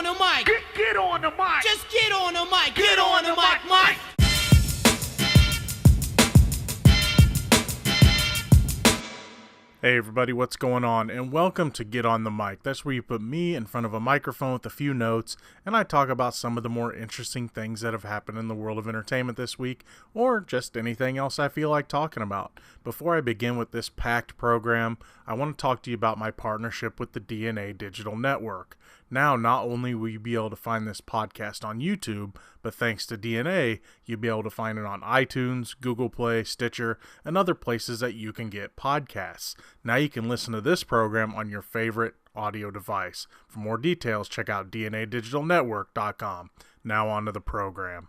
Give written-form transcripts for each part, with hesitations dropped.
the mic. Get on the mic. Just get on the mic. Get on the mic, Mike. Hey everybody, what's going on? And welcome to Get on the Mic. That's where you put me in front of a microphone with a few notes, and I talk about some of the more interesting things that have happened in the world of entertainment this week, or just anything else I feel like talking about. Before I begin with this packed program, I want to talk to you about my partnership with the DNA Digital Network. Now, not only will you be able to find this podcast on YouTube, but thanks to DNA, you'll be able to find it on iTunes, Google Play, Stitcher, and other places that you can get podcasts. Now you can listen to this program on your favorite audio device. For more details, check out dnadigitalnetwork.com. Now on to the program.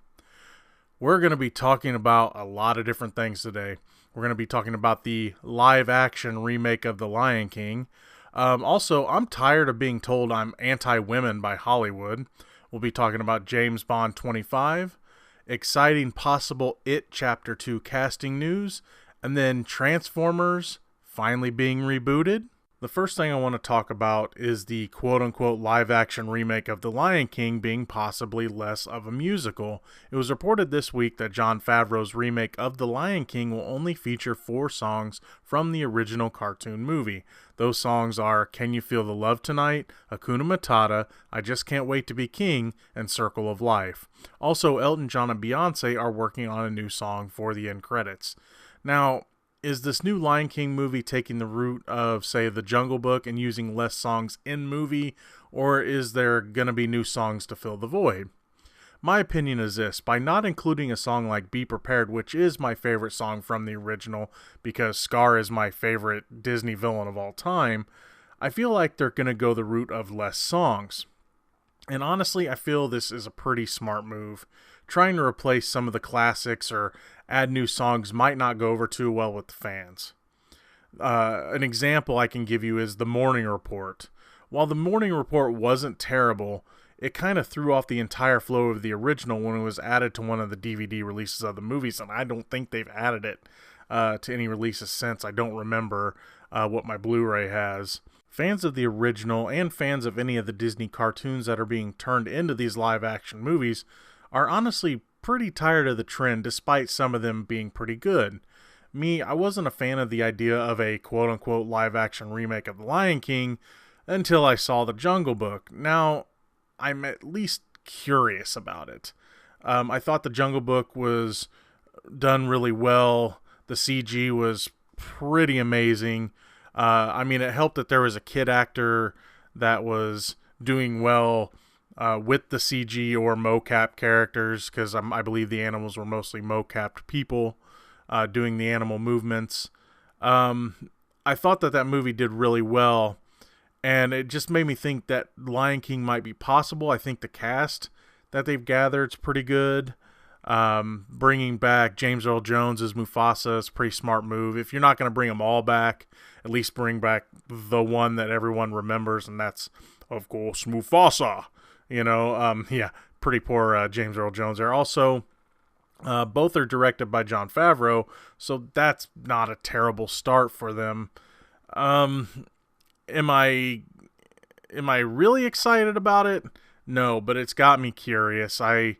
We're going to be talking about a lot of different things today. We're going to be talking about the live-action remake of The Lion King. Also, I'm tired of being told I'm anti-women by Hollywood. We'll be talking about James Bond 25, exciting possible It Chapter 2 casting news, and then Transformers finally being rebooted. The first thing I want to talk about is the quote-unquote live-action remake of The Lion King being possibly less of a musical. It was reported this week that Jon Favreau's remake of The Lion King will only feature 4 songs from the original cartoon movie. Those songs are Can You Feel the Love Tonight, Hakuna Matata, I Just Can't Wait to Be King, and Circle of Life. Also, Elton John and Beyonce are working on a new song for the end credits. Now, is this new Lion King movie taking the route of, say, The Jungle Book and using less songs in movie, or is there going to be new songs to fill the void? My opinion is this: by not including a song like Be Prepared, which is my favorite song from the original because Scar is my favorite Disney villain of all time, I feel like they're going to go the route of less songs. And honestly, I feel this is a pretty smart move. Trying to replace some of the classics or add new songs might not go over too well with the fans. An example I can give you is The Morning Report. While The Morning Report wasn't terrible, it kind of threw off the entire flow of the original when it was added to one of the DVD releases of the movies, and I don't think they've added it to any releases since. I don't remember what my Blu-ray has. Fans of the original and fans of any of the Disney cartoons that are being turned into these live-action movies are honestly pretty tired of the trend, despite some of them being pretty good. Me, I wasn't a fan of the idea of a quote-unquote live-action remake of The Lion King until I saw The Jungle Book. Now, I'm at least curious about it. I thought The Jungle Book was done really well. The CG was pretty amazing. It helped that there was a kid actor that was doing well with the CG or mocap characters, because I believe the animals were mostly mocapped people doing the animal movements. I thought that movie did really well, and it just made me think that Lion King might be possible. I think the cast that they've gathered is pretty good. Bringing back James Earl Jones as Mufasa is a pretty smart move. If you're not going to bring them all back, at least bring back the one that everyone remembers, and that's, of course, Mufasa. Pretty poor James Earl Jones there. Also, both are directed by Jon Favreau, so that's not a terrible start for them. Am I really excited about it? No, but it's got me curious. I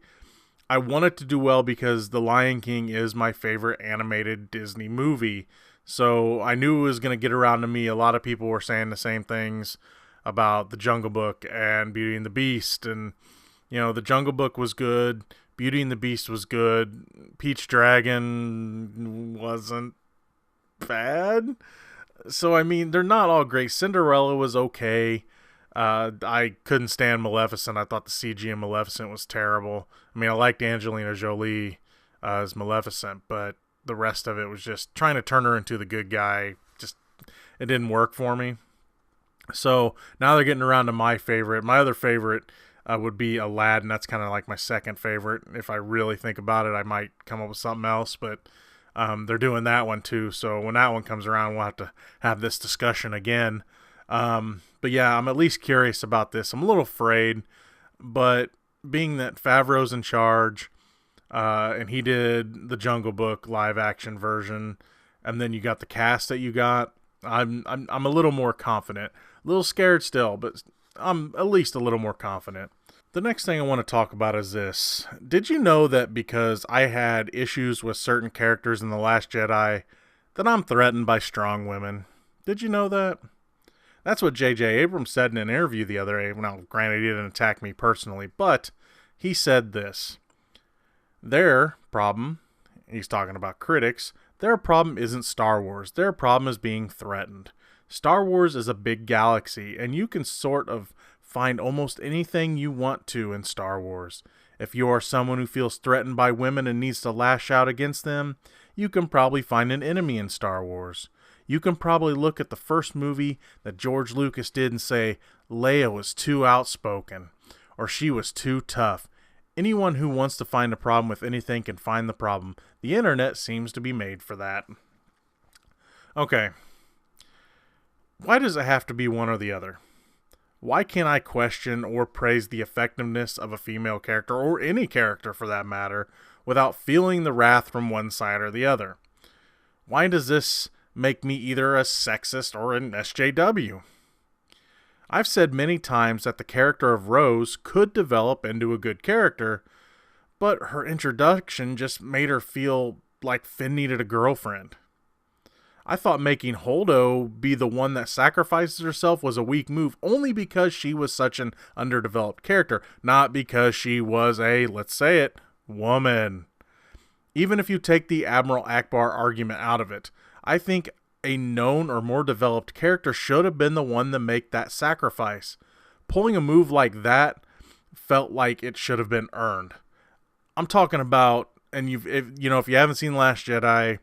want it to do well because The Lion King is my favorite animated Disney movie. So I knew it was going to get around to me. A lot of people were saying the same things about The Jungle Book and Beauty and the Beast. And, The Jungle Book was good. Beauty and the Beast was good. Peach Dragon wasn't bad. So, they're not all great. Cinderella was okay. I couldn't stand Maleficent. I thought the CG in Maleficent was terrible. I liked Angelina Jolie as Maleficent, but the rest of it was just trying to turn her into the good guy. It didn't work for me. So now they're getting around to my favorite. My other favorite would be Aladdin. That's kind of like my second favorite. If I really think about it, I might come up with something else, but they're doing that one too. So when that one comes around, we'll have to have this discussion again. But yeah, I'm at least curious about this. I'm a little afraid, but being that Favreau's in charge, and he did the Jungle Book live action version, and then you got the cast that you got, I'm a little more confident. A little scared still, but I'm at least a little more confident. The next thing I want to talk about is this. Did you know that because I had issues with certain characters in The Last Jedi, that I'm threatened by strong women? Did you know that? That's what J.J. Abrams said in an interview the other day. Now, granted, he didn't attack me personally, but he said this. Their problem, he's talking about critics, their problem isn't Star Wars. Their problem is being threatened. Star Wars is a big galaxy, and you can sort of find almost anything you want to in Star Wars. If you are someone who feels threatened by women and needs to lash out against them, you can probably find an enemy in Star Wars. You can probably look at the first movie that George Lucas did and say, Leia was too outspoken, or she was too tough. Anyone who wants to find a problem with anything can find the problem. The internet seems to be made for that. Okay. Why does it have to be one or the other? Why can't I question or praise the effectiveness of a female character, or any character for that matter, without feeling the wrath from one side or the other? Why does this make me either a sexist or an SJW? I've said many times that the character of Rose could develop into a good character, but her introduction just made her feel like Finn needed a girlfriend. I thought making Holdo be the one that sacrifices herself was a weak move only because she was such an underdeveloped character, not because she was a, let's say it, woman. Even if you take the Admiral Akbar argument out of it, I think a known or more developed character should have been the one to make that sacrifice. Pulling a move like that felt like it should have been earned. I'm talking about, and if you haven't seen Last Jedi,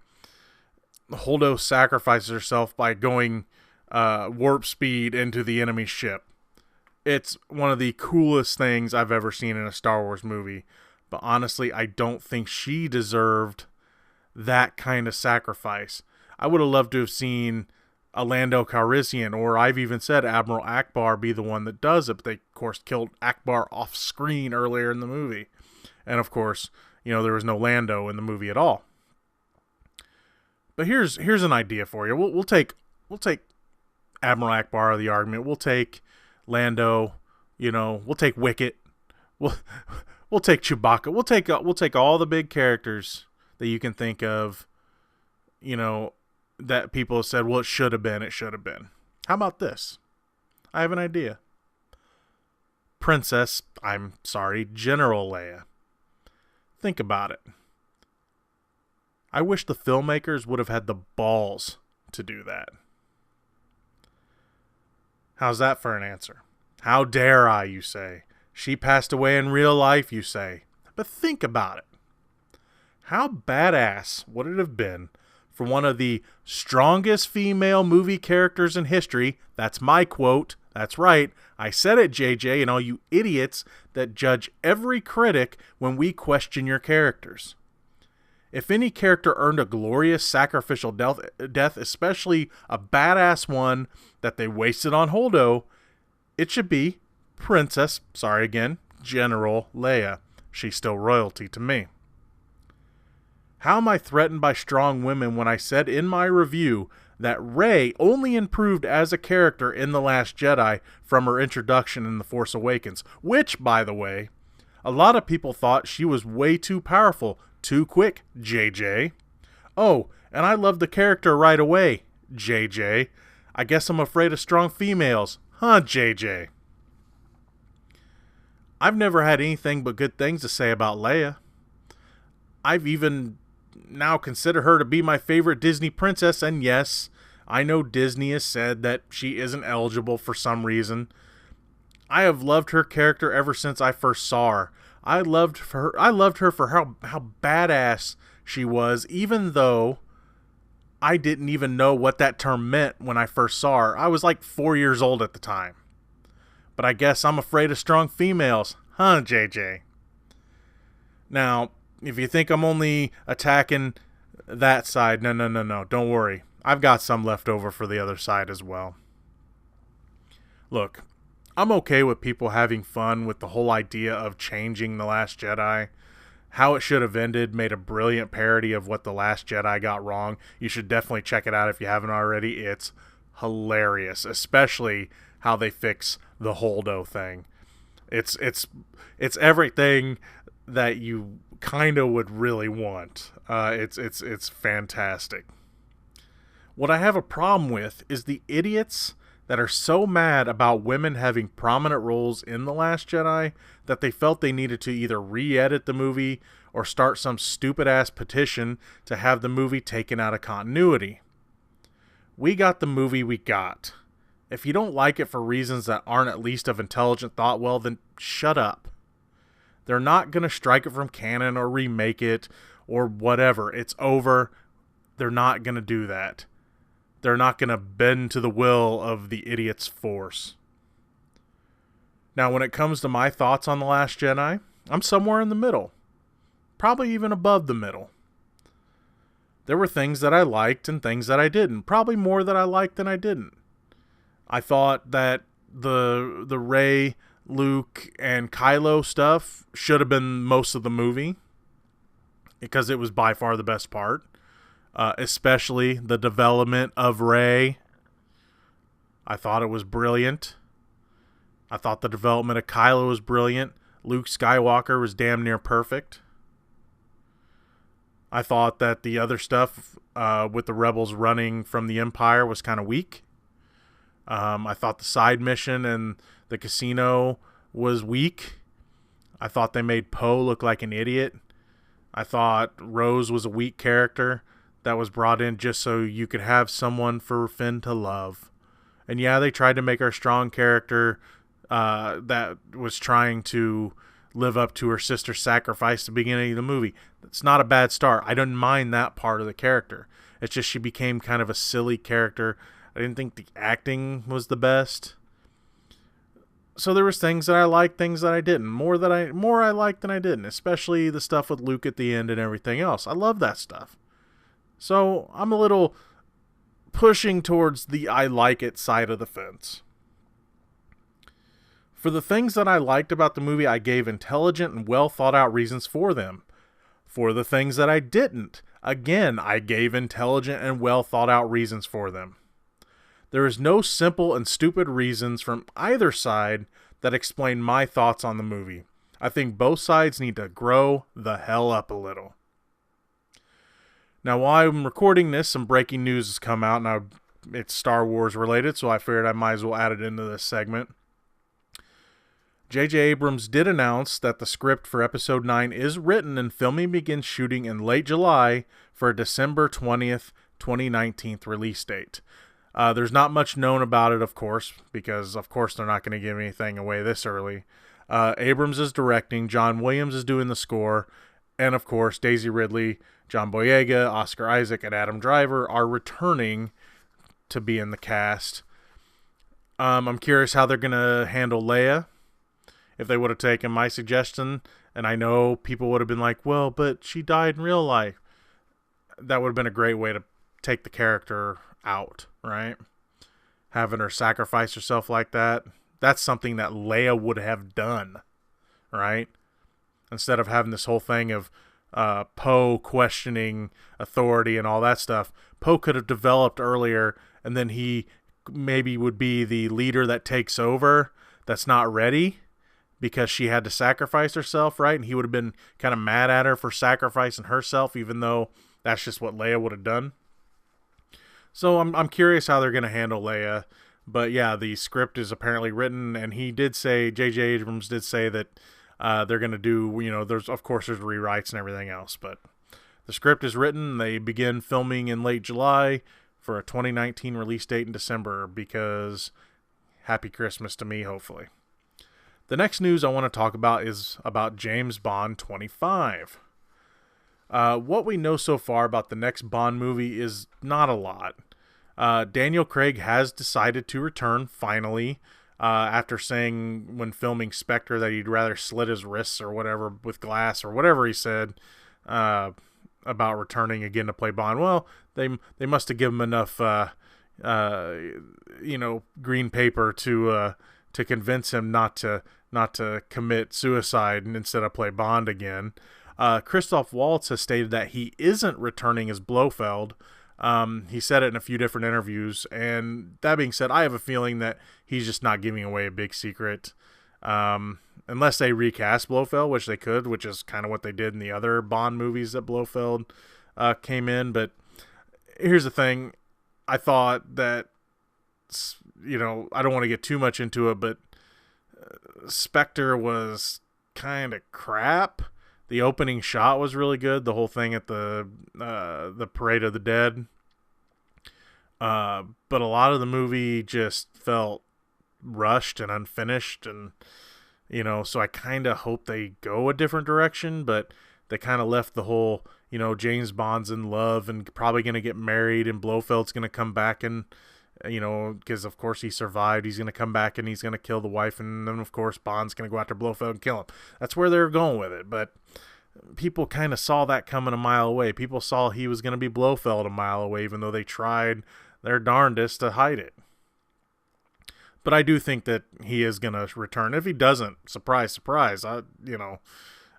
Holdo sacrifices herself by going warp speed into the enemy ship. It's one of the coolest things I've ever seen in a Star Wars movie. But honestly, I don't think she deserved that kind of sacrifice. I would have loved to have seen a Lando Calrissian, or I've even said Admiral Akbar be the one that does it, but they, of course, killed Akbar off screen earlier in the movie. And, of course, there was no Lando in the movie at all. But here's an idea for you. We'll take Admiral Akbar out of the argument. We'll take Lando, we'll take Wicket. We'll take Chewbacca. We'll take all the big characters that you can think of, that people have said, well, it should have been. How about this? I have an idea. General Leia. Think about it. I wish the filmmakers would have had the balls to do that. How's that for an answer? How dare I, you say? She passed away in real life, you say. But think about it. How badass would it have been for one of the strongest female movie characters in history? That's my quote. That's right. I said it, JJ, and all you idiots that judge every critic when we question your characters. If any character earned a glorious sacrificial death, especially a badass one that they wasted on Holdo, it should be General Leia. She's still royalty to me. How am I threatened by strong women when I said in my review that Rey only improved as a character in The Last Jedi from her introduction in The Force Awakens, which, by the way, a lot of people thought she was way too powerful, too quick, JJ. Oh, and I love the character right away, JJ. I guess I'm afraid of strong females, huh, JJ? I've never had anything but good things to say about Leia. I've even now consider her to be my favorite Disney princess, and yes, I know Disney has said that she isn't eligible for some reason. I have loved her character ever since I first saw her. I loved her for how badass she was, even though I didn't even know what that term meant when I first saw her. I was like 4 years old at the time. But I guess I'm afraid of strong females, huh, JJ? Now, if you think I'm only attacking that side, no, don't worry. I've got some left over for the other side as well. Look, I'm okay with people having fun with the whole idea of changing The Last Jedi. How It Should Have Ended made a brilliant parody of what The Last Jedi got wrong. You should definitely check it out if you haven't already. It's hilarious, especially how they fix the Holdo thing. It's everything that you kind of would really want. It's fantastic. What I have a problem with is the idiots that are so mad about women having prominent roles in The Last Jedi that they felt they needed to either re-edit the movie or start some stupid-ass petition to have the movie taken out of continuity. We got the movie we got. If you don't like it for reasons that aren't at least of intelligent thought, well, then shut up. They're not going to strike it from canon or remake it or whatever. It's over. They're not going to do that. They're not going to bend to the will of the idiot's force. Now, when it comes to my thoughts on The Last Jedi, I'm somewhere in the middle. Probably even above the middle. There were things that I liked and things that I didn't. Probably more that I liked than I didn't. I thought that the Rey, Luke, and Kylo stuff should have been most of the movie, because it was by far the best part. Especially the development of Rey. I thought it was brilliant. I thought the development of Kylo was brilliant. Luke Skywalker was damn near perfect. I thought that the other stuff with the rebels running from the Empire was kind of weak. I thought the side mission and the casino was weak. I thought they made Poe look like an idiot. I thought Rose was a weak character that was brought in just so you could have someone for Finn to love. And yeah, they tried to make her a strong character that was trying to live up to her sister's sacrifice at the beginning of the movie. It's not a bad start. I didn't mind that part of the character. It's just she became kind of a silly character. I didn't think the acting was the best. So there was things that I liked, things that I didn't. More I liked than I didn't, especially the stuff with Luke at the end and everything else. I love that stuff. So I'm a little pushing towards the I like it side of the fence. For the things that I liked about the movie, I gave intelligent and well thought out reasons for them. For the things that I didn't, again, I gave intelligent and well thought out reasons for them. There is no simple and stupid reasons from either side that explain my thoughts on the movie. I think both sides need to grow the hell up a little. Now, while I'm recording this, some breaking news has come out, and it's Star Wars related, so I figured I might as well add it into this segment. J.J. Abrams did announce that the script for Episode 9 is written and filming begins shooting in late July for a December 20th, 2019 release date. There's not much known about it, of course, because, of course, they're not going to give anything away this early. Abrams is directing, John Williams is doing the score, and, of course, Daisy Ridley, John Boyega, Oscar Isaac, and Adam Driver are returning to be in the cast. I'm curious how they're going to handle Leia. If they would have taken my suggestion, and I know people would have been like, well, but she died in real life. That would have been a great way to take the character out, right? Having her sacrifice herself like that. That's something that Leia would have done, right? Instead of having this whole thing of Poe questioning authority and all that stuff. Poe could have developed earlier, and then he maybe would be the leader that takes over that's not ready because she had to sacrifice herself, right? And he would have been kind of mad at her for sacrificing herself, even though that's just what Leia would have done. So I'm curious how they're going to handle Leia. But yeah, the script is apparently written, and he did say, J.J. Abrams did say that they're going to do, there's rewrites and everything else, but the script is written. They begin filming in late July for a 2019 release date in December, because happy Christmas to me, hopefully. The next news I want to talk about is about James Bond 25. What we know so far about the next Bond movie is not a lot. Daniel Craig has decided to return, finally, after saying when filming Spectre that he'd rather slit his wrists or whatever with glass, or whatever he said about returning again to play Bond. Well, they must have given him enough green paper to convince him not to commit suicide and instead of play Bond again. Christoph Waltz has stated that he isn't returning as Blofeld. He said it in a few different interviews, and that being said, I have a feeling that he's just not giving away a big secret. unless they recast Blofeld, which they could, which is kind of what they did in the other Bond movies that Blofeld came in. But here's the thing. I thought that, I don't want to get too much into it, but Spectre was kind of crap. The opening shot was really good. The whole thing at the Parade of the Dead. But a lot of the movie just felt rushed and unfinished, and so I kind of hope they go a different direction, but they kind of left the whole, James Bond's in love and probably going to get married, and Blofeld's going to come back and, because of course he survived, he's going to come back and he's going to kill the wife, and then of course Bond's going to go after Blofeld and kill him. That's where they're going with it, but people kind of saw that coming a mile away. People saw he was going to be Blofeld a mile away, even though they tried their darndest to hide it. But I do think that he is going to return. If he doesn't, surprise, surprise, I'll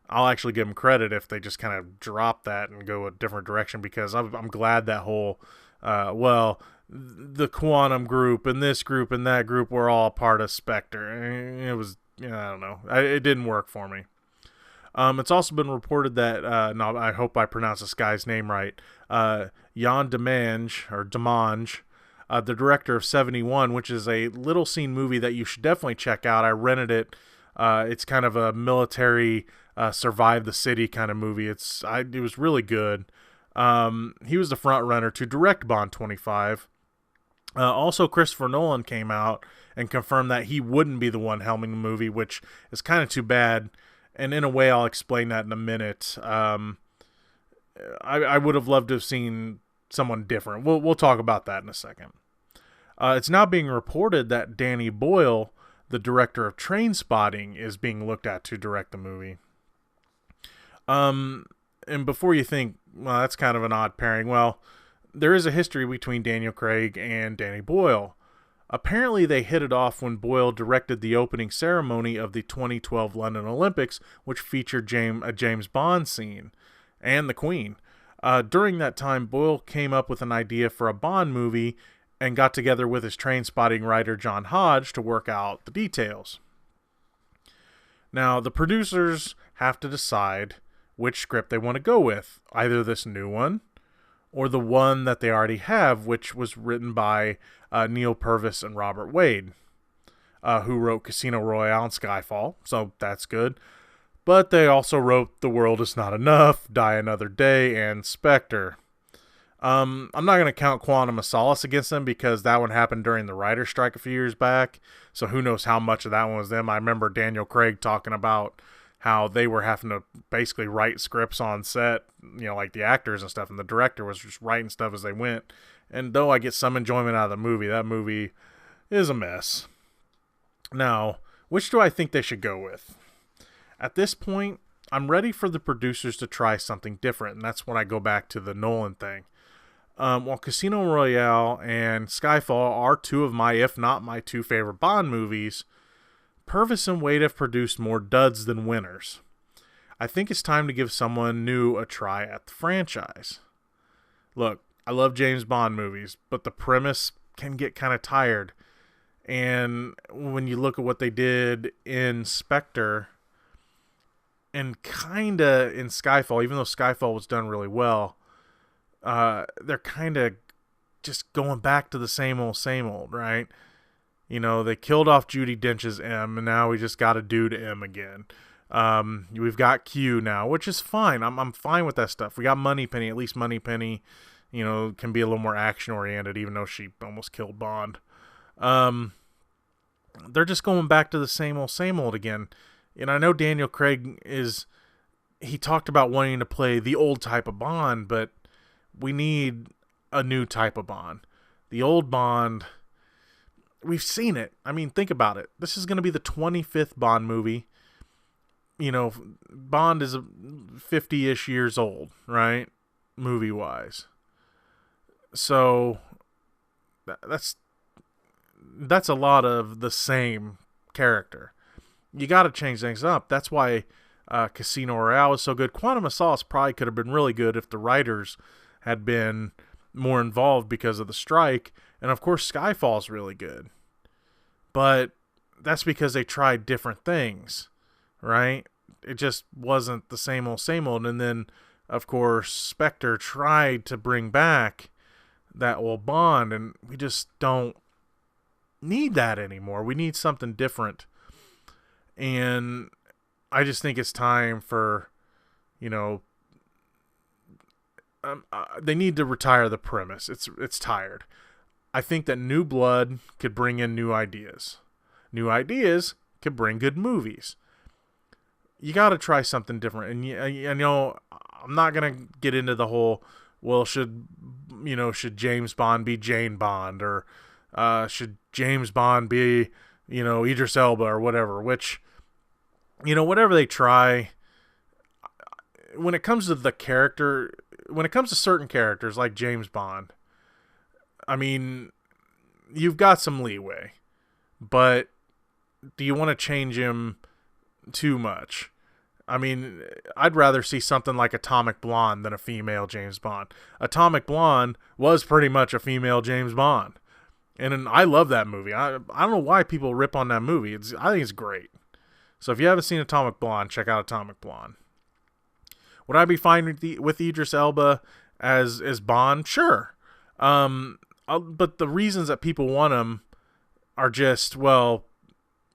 actually give him credit if they just kind of drop that and go a different direction, because I'm glad that whole, the Quantum group and this group and that group were all part of Spectre. It was, I don't know. It didn't work for me. It's also been reported that, I hope I pronounce this guy's name right, Jan Demange, the director of 71, which is a little scene movie that you should definitely check out. I rented it. It's kind of a military survive the city kind of movie. It was really good. He was the front runner to direct Bond 25. Also, Christopher Nolan came out and confirmed that he wouldn't be the one helming the movie, which is kind of too bad. And in a way, I'll explain that in a minute. I would have loved to have seen someone different. We'll talk about that in a second. It's now being reported that Danny Boyle, the director of Trainspotting, is being looked at to direct the movie. And before you think, well, that's kind of an odd pairing, well, there is a history between Daniel Craig and Danny Boyle. Apparently, they hit it off when Boyle directed the opening ceremony of the 2012 London Olympics, which featured a James Bond scene, and the Queen. During that time, Boyle came up with an idea for a Bond movie and got together with his Trainspotting writer John Hodge to work out the details. Now, the producers have to decide which script they want to go with, either this new one or the one that they already have, which was written by Neil Purvis and Robert Wade, who wrote Casino Royale and Skyfall, so that's good. But they also wrote The World Is Not Enough, Die Another Day, and Spectre. I'm not going to count Quantum of Solace against them because that one happened during the writer's strike a few years back, so who knows how much of that one was them. I remember Daniel Craig talking about how they were having to basically write scripts on set, like the actors and stuff, and the director was just writing stuff as they went. And though I get some enjoyment out of the movie, that movie is a mess. Now, which do I think they should go with? At this point, I'm ready for the producers to try something different, and that's when I go back to the Nolan thing. While Casino Royale and Skyfall are two of my, if not my two favorite Bond movies, Purvis and Wade have produced more duds than winners. I think it's time to give someone new a try at the franchise. Look, I love James Bond movies, but the premise can get kind of tired. And when you look at what they did in Spectre and kind of in Skyfall, even though Skyfall was done really well, they're kind of just going back to the same old, right? They killed off Judi Dench's M, and now we just got a dude M again. We've got Q now, which is fine. I'm fine with that stuff. We got Moneypenny. At least Moneypenny, can be a little more action-oriented, even though she almost killed Bond. They're just going back to the same old again. And I know Daniel Craig he talked about wanting to play the old type of Bond, but we need a new type of Bond. The old Bond, we've seen it. I mean, think about it. This is going to be the 25th Bond movie. Bond is 50-ish years old, right? Movie-wise. So, that's a lot of the same character. You got to change things up. That's why Casino Royale is so good. Quantum of Solace probably could have been really good if the writers had been more involved because of the strike. And of course, Skyfall's really good. But that's because they tried different things. right? It just wasn't the same old, same old. And then, of course, Spectre tried to bring back that old Bond, and we just don't need that anymore. We need something different. And I just think it's time for, they need to retire the premise. It's tired. I think that new blood could bring in new ideas. New ideas could bring good movies. You got to try something different. And I'm not gonna get into the whole, well, should James Bond be Jane Bond, or should James Bond be Idris Elba or whatever. Which, whatever they try. When it comes to certain characters like James Bond, I mean, you've got some leeway, but do you want to change him too much? I mean, I'd rather see something like Atomic Blonde than a female James Bond. Atomic Blonde was pretty much a female James Bond, and I love that movie. I don't know why people rip on that movie. I think it's great. So if you haven't seen Atomic Blonde, check out Atomic Blonde. Would I be fine with Idris Elba as Bond? Sure. But the reasons that people want him are just, well,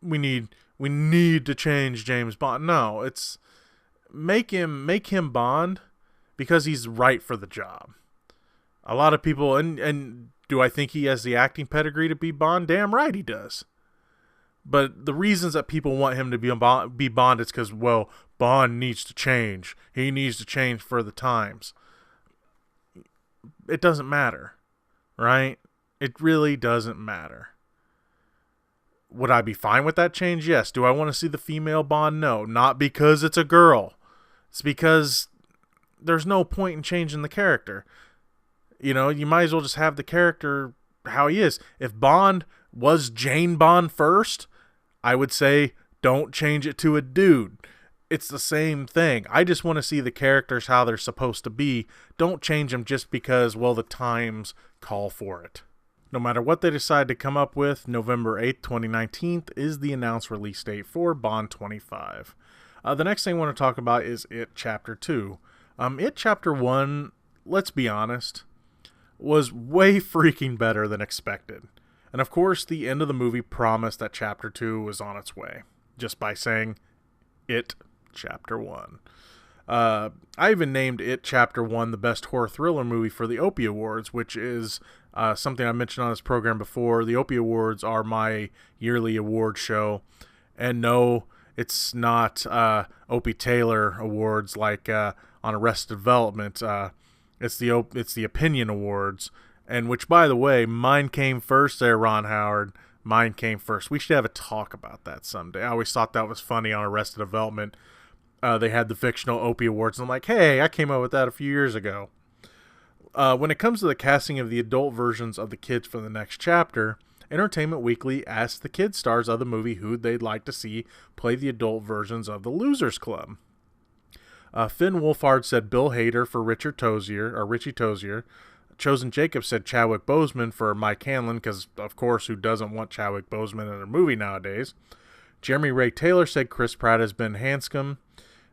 we need to change James Bond. No, it's make him Bond because he's right for the job. A lot of people, and do I think he has the acting pedigree to be Bond? Damn right he does. But the reasons that people want him to be Bond is because, well, Bond needs to change. He needs to change for the times. It doesn't matter, right? It really doesn't matter. Would I be fine with that change? Yes. Do I want to see the female Bond? No. Not because it's a girl. It's because there's no point in changing the character. You might as well just have the character how he is. If Bond was Jane Bond first, I would say don't change it to a dude. It's the same thing. I just want to see the characters how they're supposed to be. Don't change them just because, well, the times call for it. No matter what they decide to come up with, November 8th, 2019 is the announced release date for Bond 25. The next thing I want to talk about is It Chapter 2. It Chapter 1, let's be honest, was way freaking better than expected. And of course, the end of the movie promised that Chapter 2 was on its way, just by saying, It Chapter 1. I even named It Chapter 1 the best horror thriller movie for the Opie Awards, which is something I mentioned on this program before. The Opie Awards are my yearly award show. And no, it's not Opie Taylor Awards like on Arrested Development. It's the Opinion Awards. And which, by the way, mine came first there, Ron Howard. Mine came first. We should have a talk about that someday. I always thought that was funny on Arrested Development. They had the fictional Opie Awards, and I'm like, hey, I came up with that a few years ago. When it comes to the casting of the adult versions of the kids for the next chapter, Entertainment Weekly asked the kid stars of the movie who they'd like to see play the adult versions of the Losers Club. Finn Wolfhard said Bill Hader for Richie Tozier. Chosen Jacob said Chadwick Boseman for Mike Hanlon, because, of course, who doesn't want Chadwick Boseman in a movie nowadays? Jeremy Ray Taylor said Chris Pratt has been Hanscom.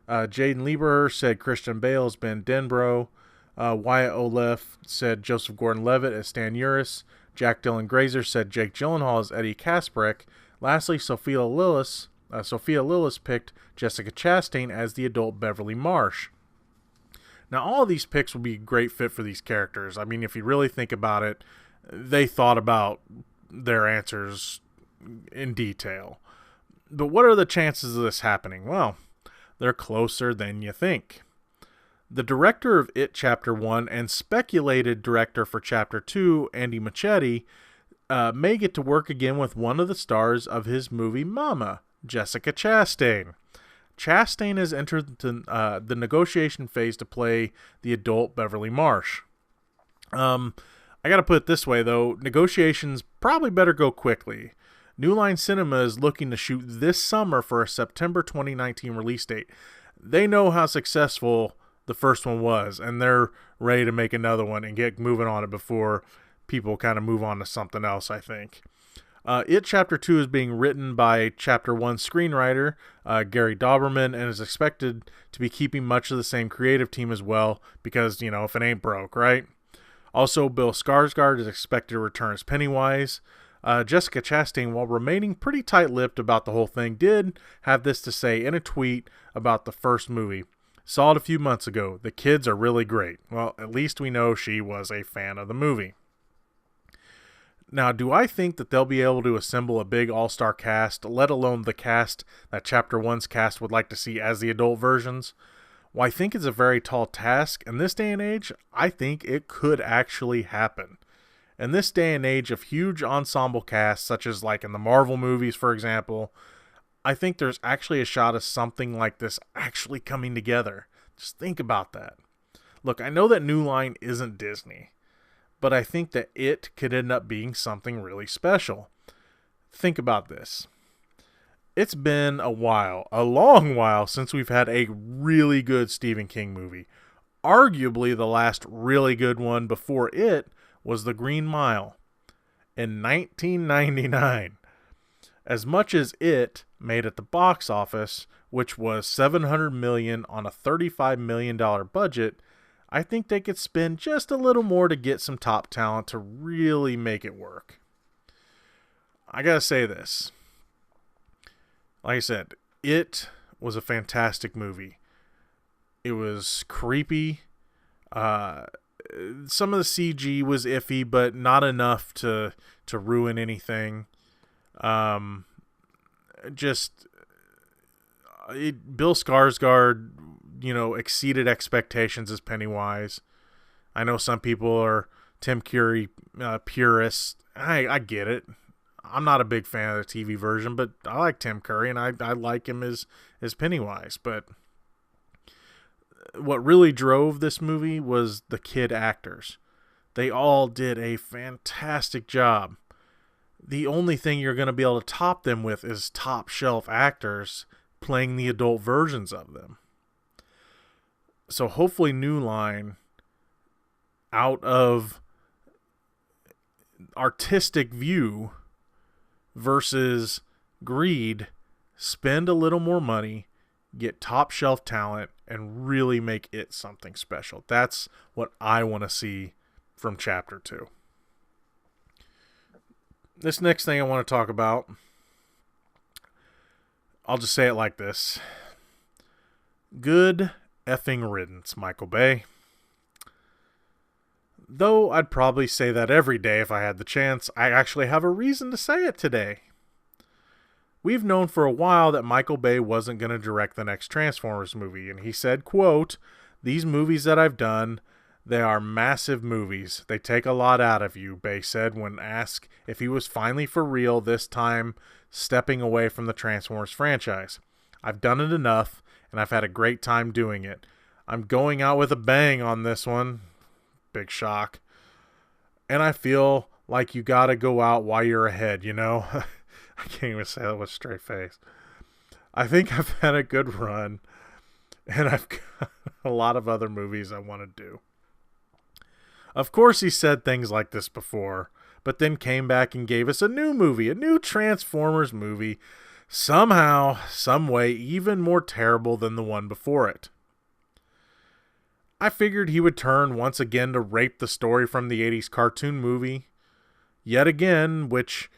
Jaden Lieber said Christian Bale has been Denbro. Wyatt Oleff said Joseph Gordon-Levitt as Stan Uris. Jack Dylan Grazer said Jake Gyllenhaal as Eddie Kasparek. Lastly, Sophia Lillis picked Jessica Chastain as the adult Beverly Marsh. Now, all of these picks would be a great fit for these characters. I mean, if you really think about it, they thought about their answers in detail. But what are the chances of this happening? Well, they're closer than you think. The director of It Chapter 1 and speculated director for Chapter 2, Andy Muschietti, may get to work again with one of the stars of his movie Mama, Jessica Chastain. Chastain has entered the negotiation phase to play the adult Beverly Marsh. I gotta put it this way, though. Negotiations probably better go quickly. New Line Cinema is looking to shoot this summer for a September 2019 release date. They know how successful the first one was, and they're ready to make another one and get moving on it before people kind of move on to something else, I think. It Chapter 2 is being written by Chapter 1 screenwriter Gary Dauberman and is expected to be keeping much of the same creative team as well because, if it ain't broke, right? Also, Bill Skarsgård is expected to return as Pennywise. Jessica Chastain, while remaining pretty tight-lipped about the whole thing, did have this to say in a tweet about the first movie. Saw it a few months ago. The kids are really great. Well, at least we know she was a fan of the movie. Now, do I think that they'll be able to assemble a big all-star cast, let alone the cast that Chapter 1's cast would like to see as the adult versions? Well, I think it's a very tall task. In this day and age, I think it could actually happen. In this day and age of huge ensemble casts, such as like in the Marvel movies, for example, I think there's actually a shot of something like this actually coming together. Just think about that. Look, I know that New Line isn't Disney, but I think that it could end up being something really special. Think about this. It's been a while, a long while, since we've had a really good Stephen King movie. Arguably the last really good one before it was The Green Mile in 1999. As much as it made at the box office, which was $700 million on a $35 million budget, I think they could spend just a little more to get some top talent to really make it work. I gotta say this. Like I said, it was a fantastic movie. It was creepy. Some of the CG was iffy, but not enough to ruin anything. Bill Skarsgård, exceeded expectations as Pennywise. I know some people are Tim Curry purists. I get it. I'm not a big fan of the TV version, but I like Tim Curry, and I like him as Pennywise. But what really drove this movie was the kid actors. They all did a fantastic job. The only thing you're going to be able to top them with is top shelf actors playing the adult versions of them. So hopefully New Line, out of artistic view versus greed, spend a little more money, get top shelf talent, and really make it something special. That's what I want to see from Chapter 2. This next thing I want to talk about, I'll just say it like this. Good effing riddance, Michael Bay. Though I'd probably say that every day if I had the chance, I actually have a reason to say it today. We've known for a while that Michael Bay wasn't going to direct the next Transformers movie, and he said, quote, "These movies that I've done, they are massive movies. They take a lot out of you," Bay said when asked if he was finally for real this time stepping away from the Transformers franchise. "I've done it enough, and I've had a great time doing it. I'm going out with a bang on this one." Big shock. "And I feel like you gotta go out while you're ahead, I can't even say that with a straight face. "I think I've had a good run, and I've got a lot of other movies I want to do." Of course he said things like this before, but then came back and gave us a new movie, a new Transformers movie, somehow, some way, even more terrible than the one before it. I figured he would turn once again to rape the story from the 80s cartoon movie, yet again, which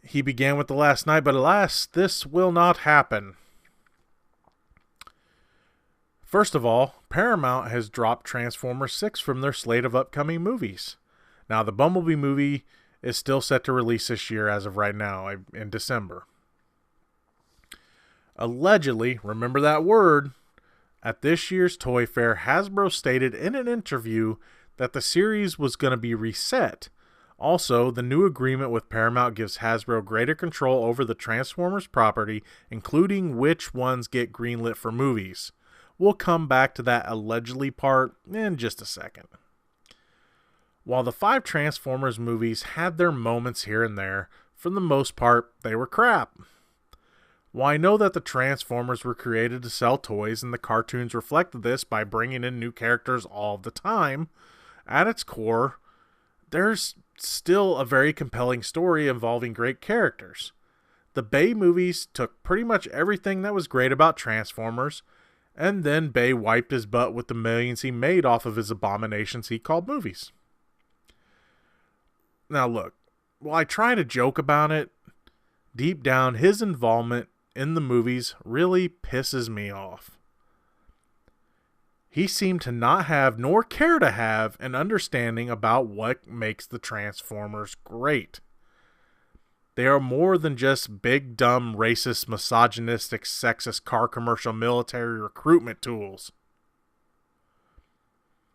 he began with the last night, but alas, this will not happen. First of all, Paramount has dropped Transformers 6 from their slate of upcoming movies. Now, the Bumblebee movie is still set to release this year as of right now, in December. Allegedly, remember that word, at this year's Toy Fair, Hasbro stated in an interview that the series was going to be reset. Also, the new agreement with Paramount gives Hasbro greater control over the Transformers property, including which ones get greenlit for movies. We'll come back to that allegedly part in just a second. While the 5 Transformers movies had their moments here and there, for the most part, they were crap. While I know that the Transformers were created to sell toys and the cartoons reflected this by bringing in new characters all the time, at its core, there's still a very compelling story involving great characters. The Bay movies took pretty much everything that was great about Transformers, and then Bay wiped his butt with the millions he made off of his abominations he called movies. Now look, while I try to joke about it, deep down his involvement in the movies really pisses me off. He seemed to not have, nor care to have, an understanding about what makes the Transformers great. They are more than just big, dumb, racist, misogynistic, sexist car commercial military recruitment tools.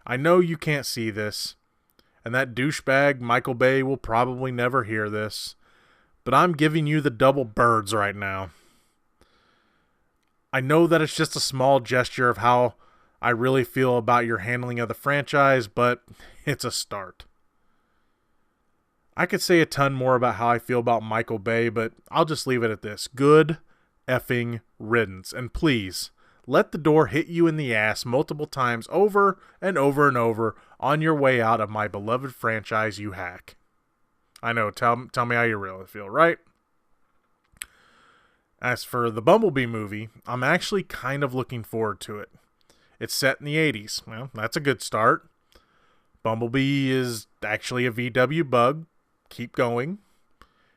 I know you can't see this, and that douchebag Michael Bay will probably never hear this, but I'm giving you the double birds right now. I know that it's just a small gesture of how I really feel about your handling of the franchise, but it's a start. I could say a ton more about how I feel about Michael Bay, but I'll just leave it at this. Good effing riddance. And please, let the door hit you in the ass multiple times over and over and over on your way out of my beloved franchise, you hack. I know, tell me how you really feel, right? As for the Bumblebee movie, I'm actually kind of looking forward to it. It's set in the 80s. Well, that's a good start. Bumblebee is actually a VW bug. Keep going.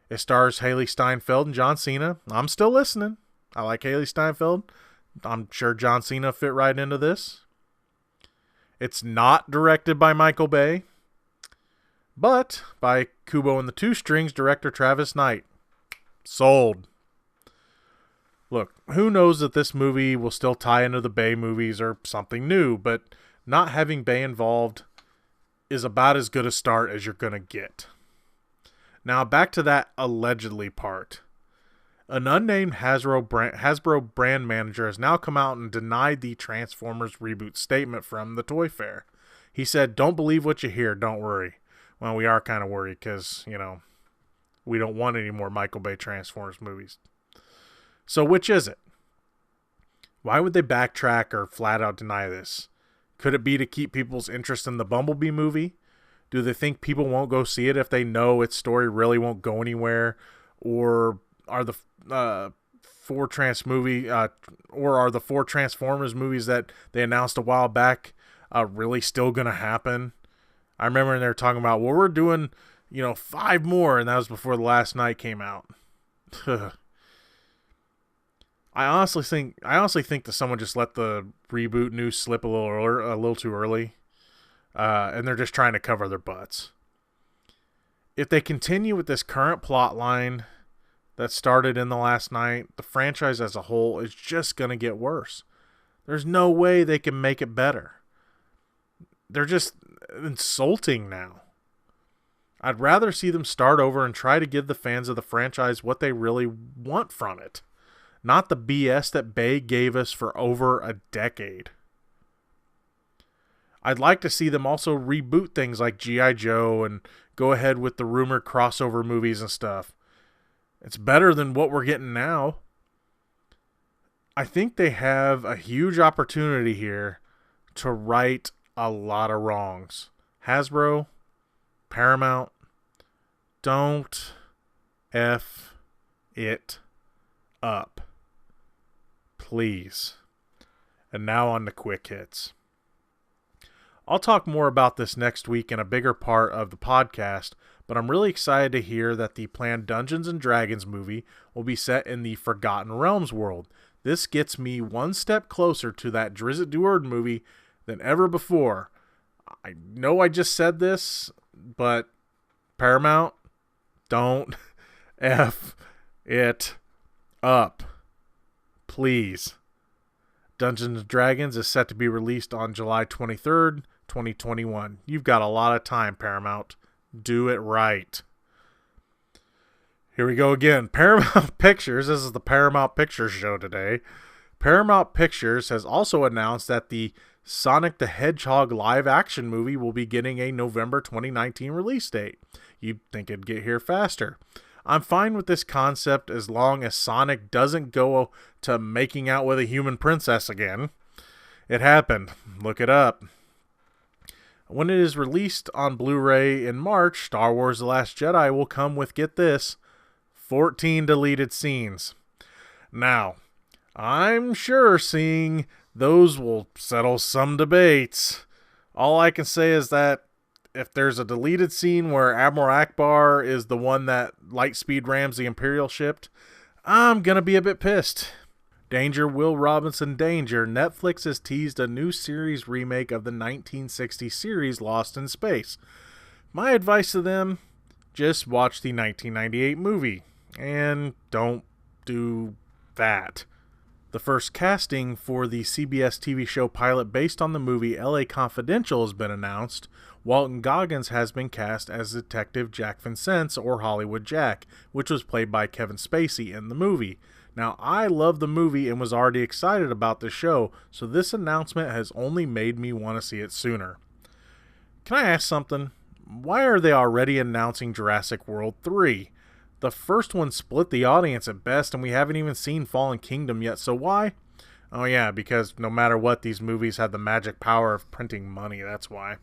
It stars Haley Steinfeld and John Cena. I'm still listening. I like Haley Steinfeld. I'm sure John Cena fit right into this. It's not directed by Michael Bay, but by Kubo and the Two Strings director Travis Knight. Sold. Look, who knows that this movie will still tie into the Bay movies or something new, but not having Bay involved is about as good a start as you're going to get. Now, back to that allegedly part. An unnamed Hasbro brand manager has now come out and denied the Transformers reboot statement from the Toy Fair. He said, "Don't believe what you hear, don't worry." Well, we are kind of worried because, we don't want any more Michael Bay Transformers movies. So which is it? Why would they backtrack or flat out deny this? Could it be to keep people's interest in the Bumblebee movie? Do they think people won't go see it if they know its story really won't go anywhere? Or are the four Transformers movies that they announced a while back really still going to happen? I remember they were talking about, well, we're doing, 5 more, and that was before The Last Night came out. I honestly think that someone just let the reboot news slip a little too early, and they're just trying to cover their butts. If they continue with this current plot line that started in The Last Night, the franchise as a whole is just going to get worse. There's no way they can make it better. They're just insulting now. I'd rather see them start over and try to give the fans of the franchise what they really want from it. Not the BS that Bay gave us for over a decade. I'd like to see them also reboot things like G.I. Joe and go ahead with the rumored crossover movies and stuff. It's better than what we're getting now. I think they have a huge opportunity here to right a lot of wrongs. Hasbro, Paramount, don't F it up. Please. And now on to quick hits. I'll talk more about this next week in a bigger part of the podcast, but I'm really excited to hear that the planned Dungeons & Dragons movie will be set in the Forgotten Realms world. This gets me one step closer to that Drizzt Do'Urden movie than ever before. I know I just said this, but Paramount, don't F it up. Please. Dungeons & Dragons is set to be released on July 23rd, 2021. You've got a lot of time, Paramount. Do it right. Here we go again. Paramount Pictures, this is the Paramount Pictures show today. Paramount Pictures has also announced that the Sonic the Hedgehog live-action movie will be getting a November 2019 release date. You'd think it'd get here faster. I'm fine with this concept as long as Sonic doesn't go to making out with a human princess again. It happened. Look it up. When it is released on Blu-ray in March, Star Wars The Last Jedi will come with, get this, 14 deleted scenes. Now, I'm sure seeing those will settle some debates. All I can say is that if there's a deleted scene where Admiral Akbar is the one that lightspeed rams the Imperial ship, I'm gonna be a bit pissed. Danger, Will Robinson, Danger. Netflix has teased a new series remake of the 1960 series Lost in Space. My advice to them, just watch the 1998 movie. And don't do that. The first casting for the CBS TV show pilot based on the movie LA Confidential has been announced. Walton Goggins has been cast as Detective Jack Vincennes, or Hollywood Jack, which was played by Kevin Spacey in the movie. Now, I love the movie and was already excited about the show, so this announcement has only made me want to see it sooner. Can I ask something? Why are they already announcing Jurassic World 3? The first one split the audience at best, and we haven't even seen Fallen Kingdom yet, so why? Oh yeah, because no matter what, these movies have the magic power of printing money, that's why.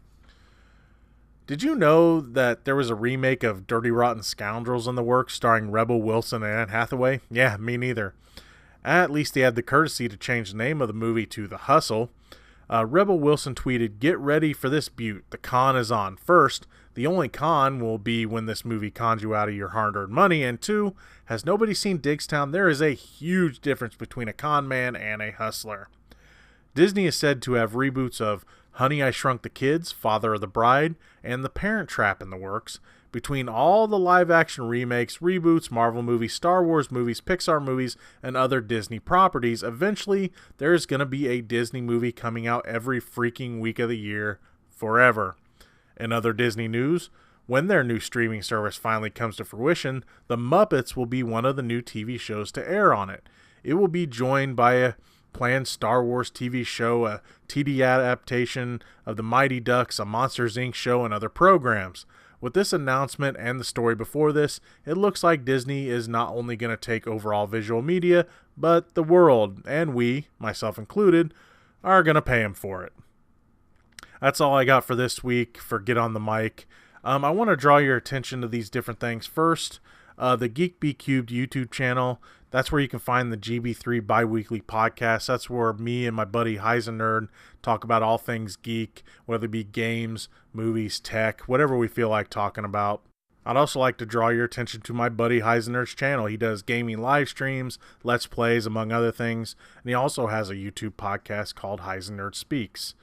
Did you know that there was a remake of Dirty Rotten Scoundrels in the works starring Rebel Wilson and Anne Hathaway? Yeah, me neither. At least they had the courtesy to change the name of the movie to The Hustle. Rebel Wilson tweeted, "Get ready for this beaut. The con is on. First, the only con will be when this movie cons you out of your hard-earned money. And two, has nobody seen Digstown? There is a huge difference between a con man and a hustler." Disney is said to have reboots of Honey, I Shrunk the Kids, Father of the Bride, and The Parent Trap in the works. Between all the live-action remakes, reboots, Marvel movies, Star Wars movies, Pixar movies, and other Disney properties, eventually there's going to be a Disney movie coming out every freaking week of the year forever. In other Disney news, when their new streaming service finally comes to fruition, The Muppets will be one of the new TV shows to air on it. It will be joined by a planned Star Wars TV show, a TD adaptation of The Mighty Ducks, a Monsters, Inc. show, and other programs. With this announcement and the story before this, it looks like Disney is not only going to take over all visual media, but the world, and we, myself included, are going to pay them for it. That's all I got for this week for Get on the Mic. I want to draw your attention to these different things. First, the Geek Be Cubed YouTube channel. That's where you can find the GB3 bi-weekly podcast. That's where me and my buddy Heisenerd talk about all things geek, whether it be games, movies, tech, whatever we feel like talking about. I'd also like to draw your attention to my buddy Heisenerd's channel. He does gaming live streams, let's plays, among other things, and he also has a YouTube podcast called Heisenerd Speaks.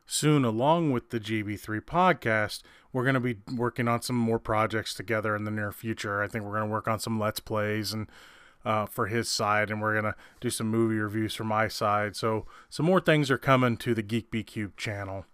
Soon, along with the GB3 podcast, we're going to be working on some more projects together in the near future. I think we're going to work on some Let's Plays and for his side, and we're going to do some movie reviews for my side. So some more things are coming to the Geek Be Cubed channel.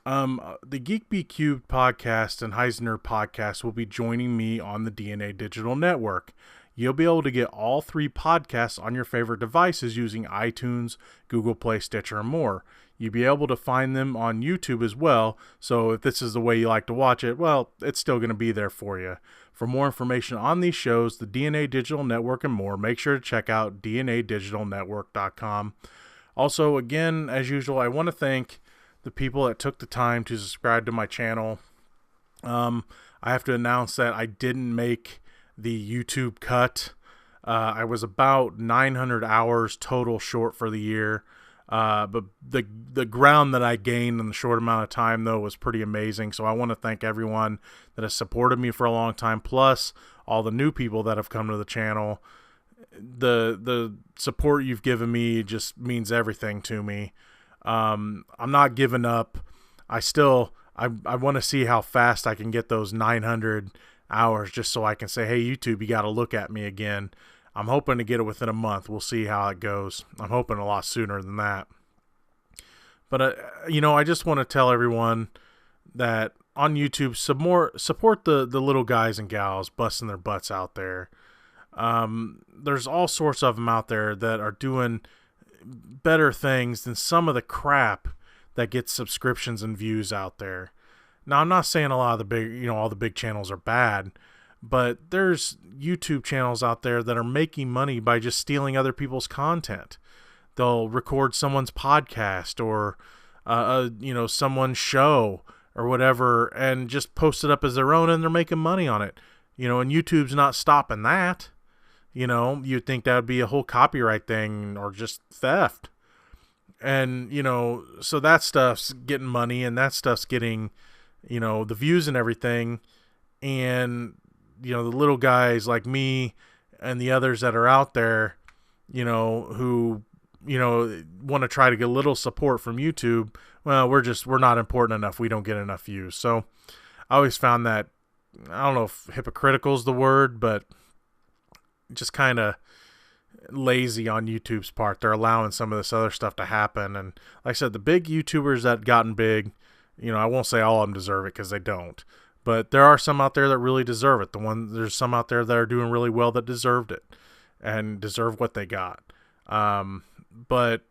The Geek Be Cubed podcast and Heisenerd podcast will be joining me on the DNA Digital Network. You'll be able to get all three podcasts on your favorite devices using iTunes, Google Play, Stitcher, and more. You'll be able to find them on YouTube as well, so if this is the way you like to watch it, well, it's still going to be there for you. For more information on these shows, the DNA Digital Network, and more, make sure to check out dnadigitalnetwork.com. Also, again, as usual, I want to thank the people that took the time to subscribe to my channel. I have to announce that I didn't make the YouTube cut. I was about 900 hours total short for the year. But the ground that I gained in the short amount of time, though, was pretty amazing. So I want to thank everyone that has supported me for a long time, plus all the new people that have come to the channel. The support you've given me just means everything to me. I'm not giving up. I want to see how fast I can get those 900 hours just so I can say, hey, YouTube, you got to look at me again. I'm hoping to get it within a month. We'll see how it goes. I'm hoping a lot sooner than that. But, I just want to tell everyone that on YouTube, support the little guys and gals busting their butts out there. There's all sorts of them out there that are doing better things than some of the crap that gets subscriptions and views out there. Now, I'm not saying a lot of the big, all the big channels are bad, but there's YouTube channels out there that are making money by just stealing other people's content. They'll record someone's podcast or someone's show or whatever, and just post it up as their own, and they're making money on it. And YouTube's not stopping that. You'd think that would be a whole copyright thing or just theft. And, so that stuff's getting money, and that stuff's getting, the views and everything. And, the little guys like me and the others that are out there, who, want to try to get a little support from YouTube, well, we're not important enough. We don't get enough views. So I always found that, I don't know if hypocritical is the word, but just kind of lazy on YouTube's part. They're allowing some of this other stuff to happen. And like I said, the big YouTubers that gotten big, I won't say all of them deserve it, because they don't. But there are some out there that really deserve it. There's some out there that are doing really well that deserved it and deserve what they got. But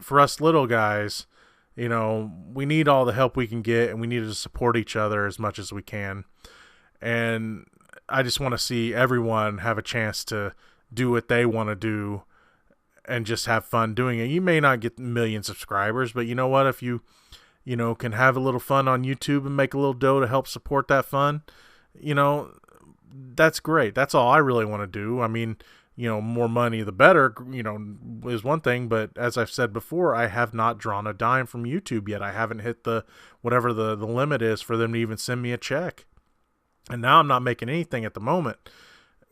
for us little guys, we need all the help we can get, and we need to support each other as much as we can. And I just want to see everyone have a chance to do what they want to do and just have fun doing it. You may not get a million subscribers, but you know what? If you can have a little fun on YouTube and make a little dough to help support that fun, that's great. That's all I really want to do. I mean, more money the better, is one thing, but as I've said before, I have not drawn a dime from YouTube yet. I haven't hit whatever the limit is for them to even send me a check. And now I'm not making anything at the moment.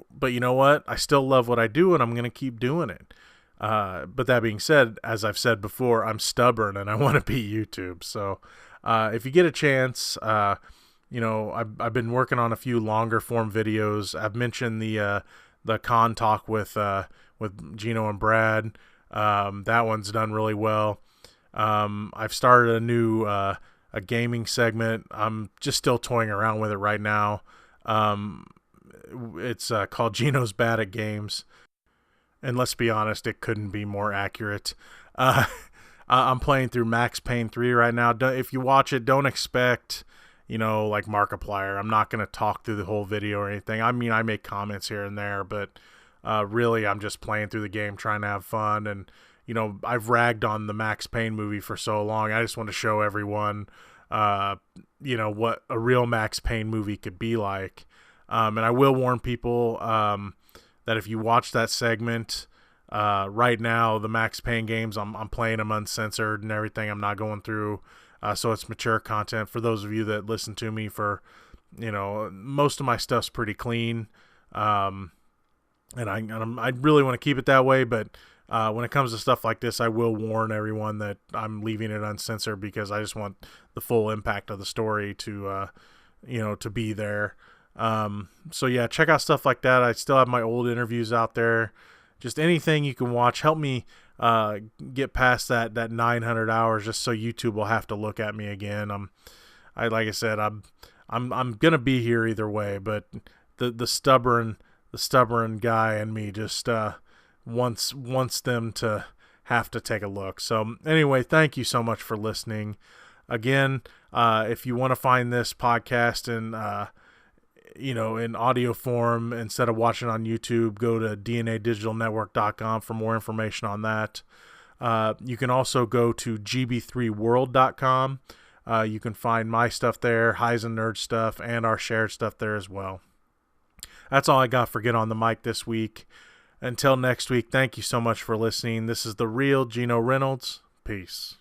But you know what? I still love what I do, and I'm going to keep doing it. But that being said, as I've said before, I'm stubborn and I want to be YouTube. So if you get a chance, I've been working on a few longer form videos. I've mentioned the con talk with Geno and Brad. That one's done really well. I've started a new a gaming segment. I'm just still toying around with it right now. It's called Geno's Bad at Games. And let's be honest, it couldn't be more accurate. I'm playing through Max Payne 3 right now. If you watch it, don't expect, like Markiplier. I'm not going to talk through the whole video or anything. I mean, I make comments here and there, but really I'm just playing through the game, trying to have fun. And, I've ragged on the Max Payne movie for so long. I just want to show everyone, what a real Max Payne movie could be like. And I will warn people that if you watch that segment, right now, the Max Payne games, I'm playing them uncensored and everything. I'm not going through, so it's mature content. For those of you that listen to me for, most of my stuff's pretty clean. And I really want to keep it that way, but when it comes to stuff like this, I will warn everyone that I'm leaving it uncensored, because I just want the full impact of the story to be there. So yeah, check out stuff like that. I still have my old interviews out there. Just anything you can watch. Help me get past that 900 hours, just so YouTube will have to look at me again. Like I said, I'm gonna be here either way, but the stubborn guy in me just wants them to have to take a look. So anyway, thank you so much for listening. Again, if you want to find this podcast in audio form instead of watching on YouTube, go to dnadigitalnetwork.com for more information on that. You can also go to gb3world.com. You can find my stuff there, Highs and Nerd stuff, and our shared stuff there as well. That's all I got for Get on the Mic this week. Until next week, thank you so much for listening. This is the real Geno Reynolds. Peace.